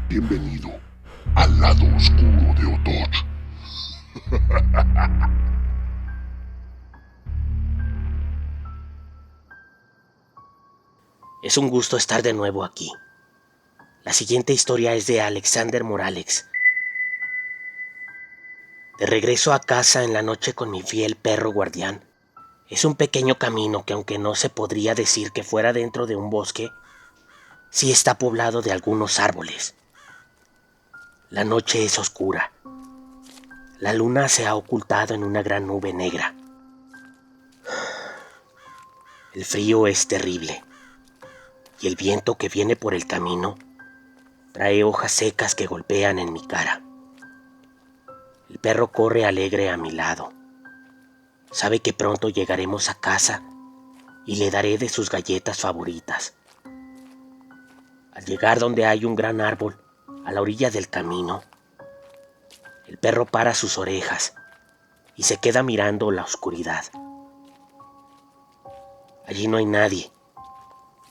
Bienvenido al lado oscuro de Otoch. Es un gusto estar de nuevo aquí. La siguiente historia es de Alexander Morales. De regreso a casa en la noche con mi fiel perro guardián. Es un pequeño camino que, aunque no se podría decir que fuera dentro de un bosque, sí está poblado de algunos árboles. La noche es oscura. La luna se ha ocultado en una gran nube negra. El frío es terrible y el viento que viene por el camino trae hojas secas que golpean en mi cara. El perro corre alegre a mi lado. Sabe que pronto llegaremos a casa y le daré de sus galletas favoritas. Al llegar donde hay un gran árbol, a la orilla del camino, el perro para sus orejas y se queda mirando la oscuridad. Allí no hay nadie,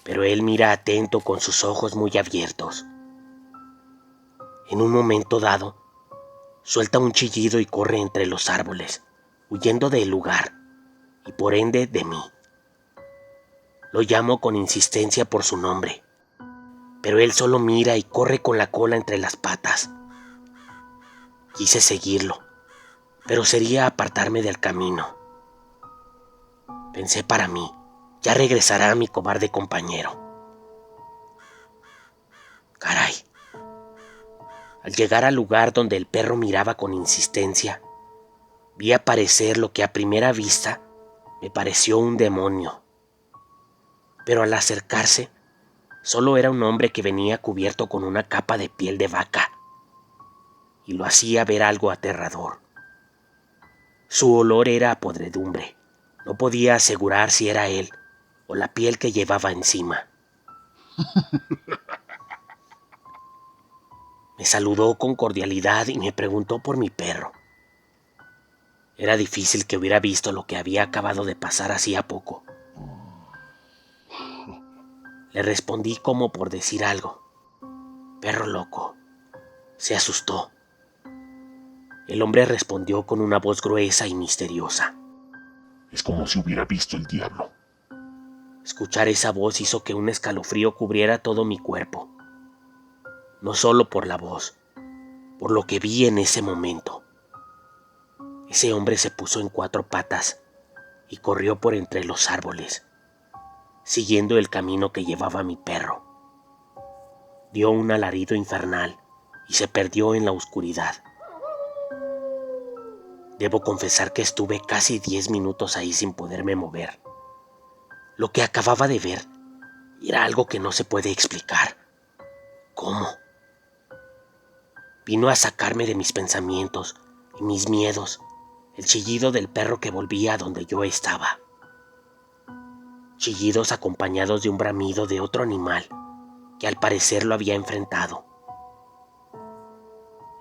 pero él mira atento con sus ojos muy abiertos. En un momento dado, suelta un chillido y corre entre los árboles, huyendo del lugar y por ende de mí. Lo llamo con insistencia por su nombre, pero él solo mira y corre con la cola entre las patas. Quise seguirlo, pero sería apartarme del camino. Pensé para mí, ya regresará mi cobarde compañero. Caray. Al llegar al lugar donde el perro miraba con insistencia, vi aparecer lo que a primera vista me pareció un demonio. Pero al acercarse, solo era un hombre que venía cubierto con una capa de piel de vaca, y lo hacía ver algo aterrador. Su olor era a podredumbre. No podía asegurar si era él o la piel que llevaba encima. Me saludó con cordialidad y me preguntó por mi perro. Era difícil que hubiera visto lo que había acabado de pasar hacía poco. Le respondí como por decir algo. Perro loco. Se asustó. El hombre respondió con una voz gruesa y misteriosa. Es como si hubiera visto el diablo. Escuchar esa voz hizo que un escalofrío cubriera todo mi cuerpo. No solo por la voz, por lo que vi en ese momento. Ese hombre se puso en 4 patas y corrió por entre los árboles, siguiendo el camino que llevaba mi perro. Dio un alarido infernal y se perdió en la oscuridad. Debo confesar que estuve casi 10 minutos ahí sin poderme mover. Lo que acababa de ver era algo que no se puede explicar. ¿Cómo? Vino a sacarme de mis pensamientos y mis miedos el chillido del perro que volvía a donde yo estaba. Chillidos acompañados de un bramido de otro animal que al parecer lo había enfrentado.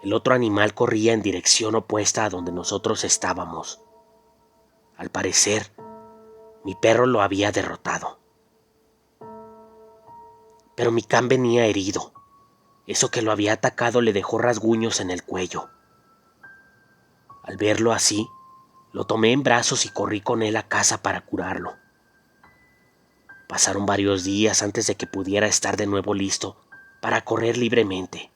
El otro animal corría en dirección opuesta a donde nosotros estábamos. Al parecer, mi perro lo había derrotado. Pero mi can venía herido. Eso que lo había atacado le dejó rasguños en el cuello. Al verlo así, lo tomé en brazos y corrí con él a casa para curarlo. Pasaron varios días antes de que pudiera estar de nuevo listo para correr libremente.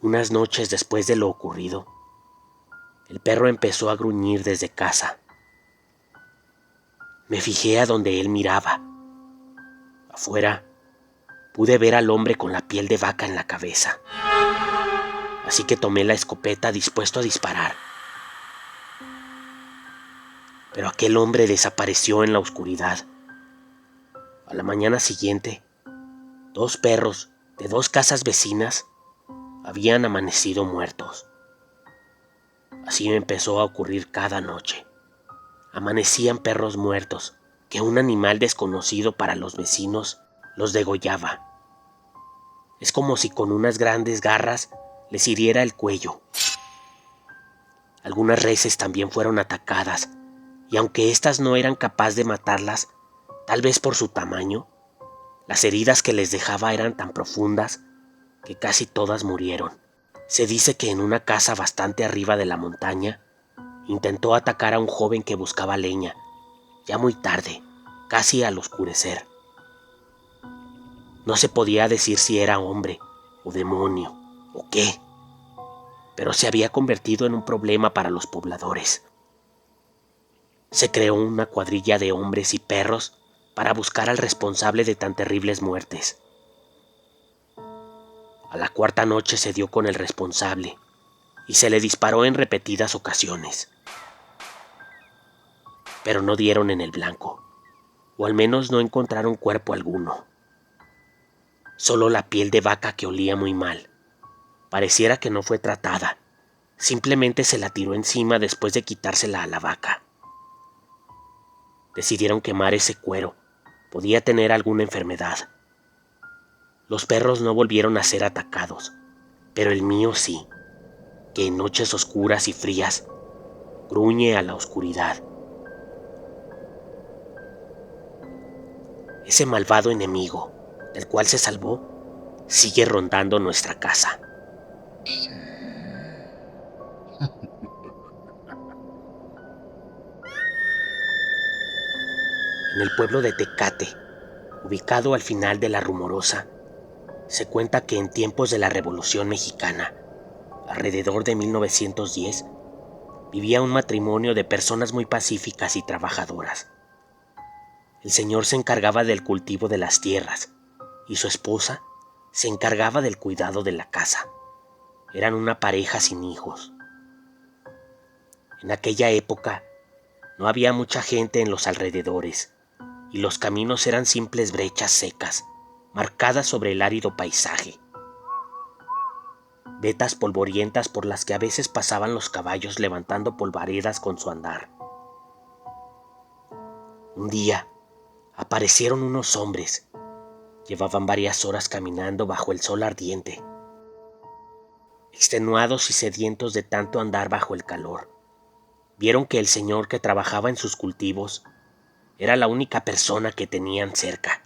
Unas noches después de lo ocurrido, el perro empezó a gruñir desde casa. Me fijé a donde él miraba. Afuera, pude ver al hombre con la piel de vaca en la cabeza. Así que tomé la escopeta dispuesto a disparar. Pero aquel hombre desapareció en la oscuridad. A la mañana siguiente, 2 perros de 2 casas vecinas habían amanecido muertos. Así me empezó a ocurrir cada noche. Amanecían perros muertos que un animal desconocido para los vecinos los degollaba. Es como si con unas grandes garras les hiriera el cuello. Algunas reses también fueron atacadas, y aunque éstas no eran capaces de matarlas, tal vez por su tamaño, Las heridas que les dejaba eran tan profundas que casi todas murieron. Se dice que en una casa bastante arriba de la montaña intentó atacar a un joven que buscaba leña, ya muy tarde, casi al oscurecer. No se podía decir si era hombre o demonio o qué, pero se había convertido en un problema para los pobladores. Se creó una cuadrilla de hombres y perros para buscar al responsable de tan terribles muertes. A la cuarta noche se dio con el responsable y se le disparó en repetidas ocasiones. Pero no dieron en el blanco, o al menos no encontraron cuerpo alguno. Solo la piel de vaca que olía muy mal. Pareciera que no fue tratada, simplemente se la tiró encima después de quitársela a la vaca. Decidieron quemar ese cuero, podía tener alguna enfermedad. Los perros no volvieron a ser atacados, pero el mío sí, que en noches oscuras y frías gruñe a la oscuridad. Ese malvado enemigo, del cual se salvó, sigue rondando nuestra casa. En el pueblo de Tecate, ubicado al final de la Rumorosa, se cuenta que en tiempos de la Revolución Mexicana, alrededor de 1910, vivía un matrimonio de personas muy pacíficas y trabajadoras. El señor se encargaba del cultivo de las tierras y su esposa se encargaba del cuidado de la casa. Eran una pareja sin hijos. En aquella época no había mucha gente en los alrededores y los caminos eran simples brechas secas, marcadas sobre el árido paisaje. Vetas polvorientas por las que a veces pasaban los caballos levantando polvaredas con su andar. Un día aparecieron unos hombres. Llevaban varias horas caminando bajo el sol ardiente, extenuados y sedientos de tanto andar bajo el calor. Vieron que el señor que trabajaba en sus cultivos era la única persona que tenían cerca,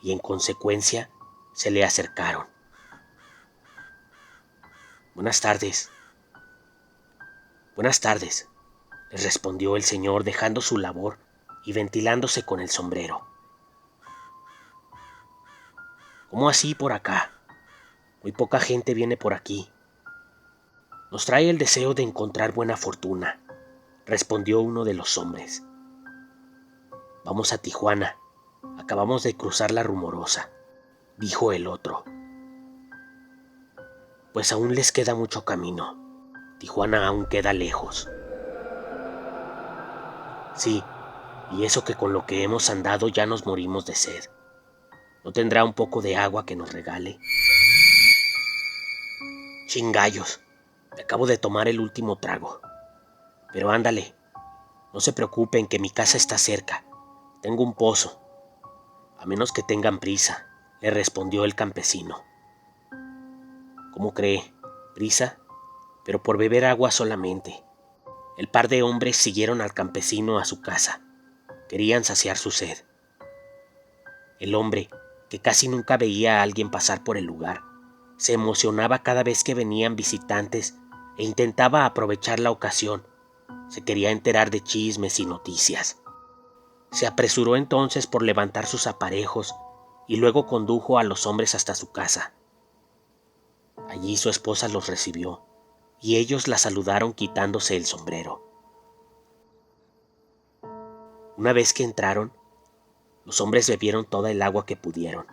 y en consecuencia se le acercaron. «Buenas tardes». «Buenas tardes», les respondió el señor dejando su labor y ventilándose con el sombrero. «¿Cómo así por acá? Muy poca gente viene por aquí. Nos trae el deseo de encontrar buena fortuna», respondió uno de los hombres. «Vamos a Tijuana. Acabamos de cruzar la Rumorosa», dijo el otro. «Pues aún les queda mucho camino. Tijuana aún queda lejos». «Sí, y eso que con lo que hemos andado ya nos morimos de sed. ¿No tendrá un poco de agua que nos regale?» «Chingallos, me acabo de tomar el último trago. Pero ándale, no se preocupen que mi casa está cerca. Tengo un pozo. A menos que tengan prisa», le respondió el campesino. «¿Cómo cree? ¿Prisa? Pero por beber agua solamente». El par de hombres siguieron al campesino a su casa. Querían saciar su sed. El hombre, que casi nunca veía a alguien pasar por el lugar, se emocionaba cada vez que venían visitantes e intentaba aprovechar la ocasión. Se quería enterar de chismes y noticias. Se apresuró entonces por levantar sus aparejos y luego condujo a los hombres hasta su casa. Allí su esposa los recibió y ellos la saludaron quitándose el sombrero. Una vez que entraron, los hombres bebieron toda el agua que pudieron,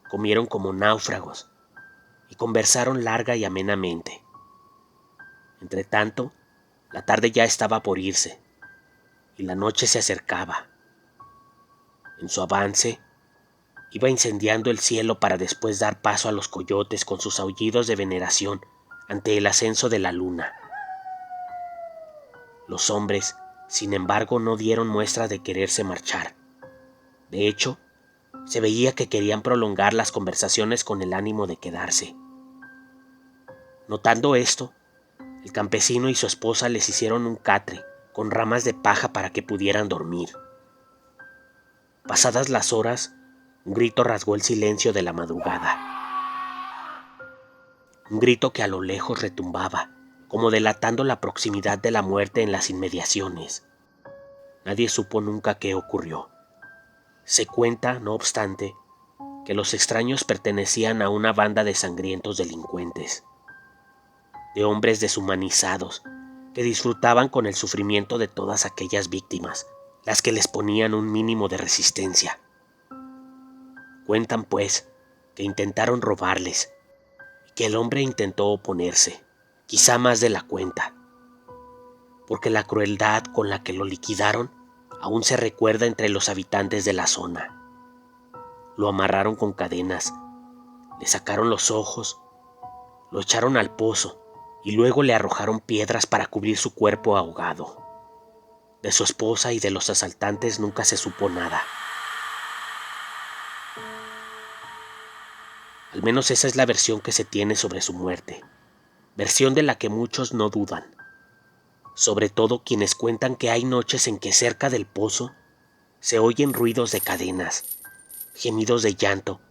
comieron como náufragos y conversaron larga y amenamente. Entretanto, la tarde ya estaba por irse y la noche se acercaba. En su avance, iba incendiando el cielo para después dar paso a los coyotes con sus aullidos de veneración ante el ascenso de la luna. Los hombres, sin embargo, no dieron muestra de quererse marchar. De hecho, se veía que querían prolongar las conversaciones con el ánimo de quedarse. Notando esto, el campesino y su esposa les hicieron un catre con ramas de paja para que pudieran dormir. Pasadas las horas, Un grito rasgó el silencio de la madrugada. Un grito que a lo lejos retumbaba, como delatando la proximidad de la muerte en las inmediaciones. Nadie supo nunca qué ocurrió. Se cuenta, no obstante, que los extraños pertenecían a una banda de sangrientos delincuentes, de hombres deshumanizados que disfrutaban con el sufrimiento de todas aquellas víctimas, las que les ponían un mínimo de resistencia. Cuentan, pues, que intentaron robarles y que el hombre intentó oponerse, quizá más de la cuenta, porque la crueldad con la que lo liquidaron aún se recuerda entre los habitantes de la zona. Lo amarraron con cadenas, le sacaron los ojos, lo echaron al pozo y luego le arrojaron piedras para cubrir su cuerpo ahogado. De su esposa y de los asaltantes nunca se supo nada. Al menos esa es la versión que se tiene sobre su muerte, versión de la que muchos no dudan, sobre todo quienes cuentan que hay noches en que cerca del pozo se oyen ruidos de cadenas, gemidos de llanto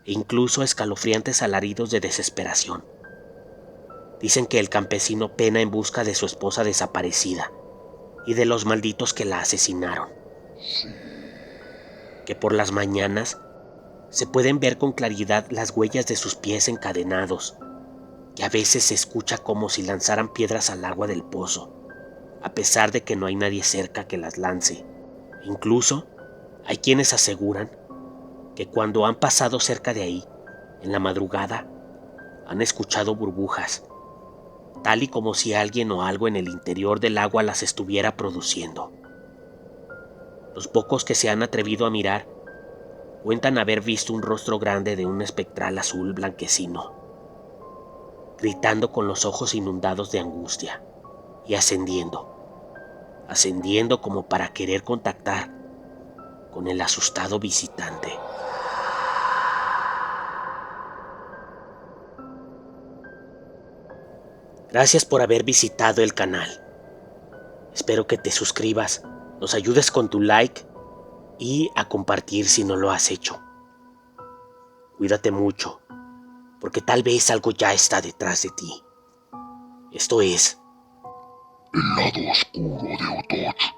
e incluso escalofriantes alaridos de desesperación. Dicen que el campesino pena en busca de su esposa desaparecida y de los malditos que la asesinaron. Que por las mañanas se pueden ver con claridad las huellas de sus pies encadenados, que a veces se escucha como si lanzaran piedras al agua del pozo, a pesar de que no hay nadie cerca que las lance. Incluso hay quienes aseguran que cuando han pasado cerca de ahí, en la madrugada, han escuchado burbujas, tal y como si alguien o algo en el interior del agua las estuviera produciendo. Los pocos que se han atrevido a mirar cuentan haber visto un rostro grande de un espectral azul blanquecino, gritando con los ojos inundados de angustia y ascendiendo como para querer contactar con el asustado visitante. Gracias por haber visitado el canal. Espero que te suscribas, nos ayudes con tu like y a compartir si no lo has hecho. Cuídate mucho, porque tal vez algo ya está detrás de ti. Esto es El lado oscuro de Otoch.